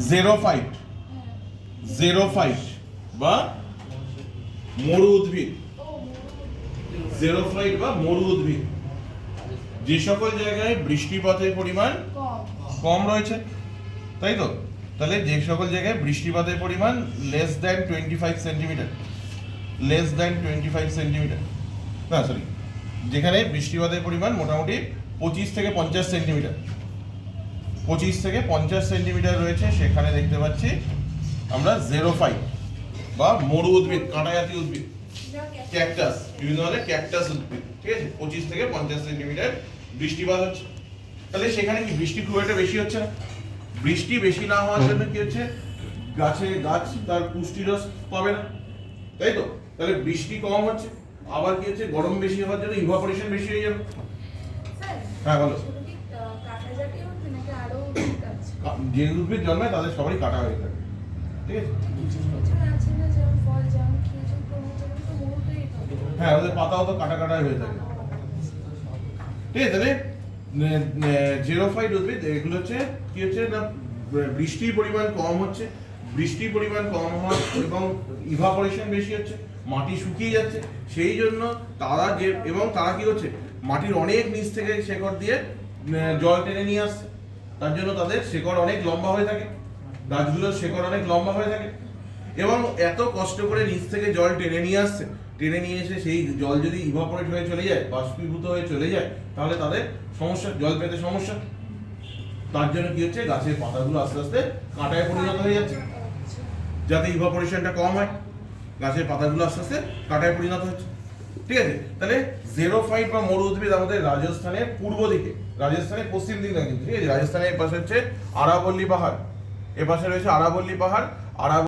Xerophyte, xerophyte বা মরু উদ্ভিদ, জেরোফাইট বা মরু উদ্ভিদ যে সকল জায়গায় বৃষ্টিপাতের পরিমাণ কম রয়েছে, তাই তো? তাহলে যে সকল জায়গায় বৃষ্টিপাতের পরিমাণ less than 25 centimetre, less than 25 centimetre, না সরি, যেখানে বৃষ্টিপাতের পরিমাণ মোটামুটি 25 থেকে 50 সেন্টিমিটার, 25 থেকে 50 সেন্টিমিটার রয়েছে, সেখানে দেখতে পাচ্ছি আমরা জেরোফাইট বা মরু উদ্ভিদ, কাঁটা জাতীয় উদ্ভিদ, ক্যাকটাস, বিভিন্ন ধরনের ক্যাকটাস উদ্ভিদ, ঠিক আছে, 25 থেকে 50 সেন্টিমিটার বৃষ্টিপাত হচ্ছে। তাহলে সেখানে কি বৃষ্টি খুব একটা বেশি হচ্ছে না? বৃষ্টি বেশি না হওয়ার জন্য কি হচ্ছে, গাছ তার পুষ্টিরস পাবে না, তাই তো? তাহলে বৃষ্টি কম হচ্ছে, আবার কি হচ্ছে, গরম বেশি হওয়ার জন্য ইভাপোরেশন বেশি হয়ে যাবে। হ্যাঁ বলো। যে উদ্ভিদ জন্মায় তাদের সবারই কাটা হয়ে থাকে, ঠিক আছে? হ্যাঁ, ওদের পাতাও তো কাটা কাটা হয়ে থাকে, ঠিক আছে? তাহলে জেরোফাইট উদ্ভিদ এগুলো হচ্ছে কি হচ্ছে না, বৃষ্টির পরিমাণ কম হচ্ছে, বৃষ্টির পরিমাণ কম হওয়া এবং ইভাপোরেশন বেশি হচ্ছে, মাটি শুকিয়ে যাচ্ছে, সেই জন্য তারা তারা কি হচ্ছে, মাটির অনেক নিচ থেকে শেকড় দিয়ে জল টেনে নিয়ে আসছে, তার জন্য তাদের শেকড় অনেক লম্বা হয়ে থাকে, গাছগুলোর শেকড় অনেক লম্বা হয়ে থাকে, এবং এত কষ্ট করে নিচ থেকে জল টেনে নিয়ে আসছে, টেনে নিয়ে এসে সেই জল যদি ইভাপোরেট হয়ে চলে যায়, বাষ্পীভূত হয়ে চলে যায়, তাহলে তাদের সমস্যা, জল পেতে সমস্যা। তার জন্য কি হচ্ছে, গাছের পাতাগুলো আস্তে আস্তে কাঁটায় পরিণত হয়ে যাচ্ছে, যাতে ইভাপোরেশনটা কম হয়, গাছের পাতাগুলো আস্তে আস্তে কাঁটায় পরিণত হচ্ছে, ঠিক আছে? তাহলে জেরোফাইট বা মরু উদ্ভিদ আমাদের রাজস্থানের পূর্ব দিকে, রাজস্থানের পশ্চিম দিকে কিন্তু, ঠিক আছে? রাজস্থানের পাশে হচ্ছে আরাবল্লী পাহাড়, এ পাশে রয়েছে আরাবল্লী পাহাড়,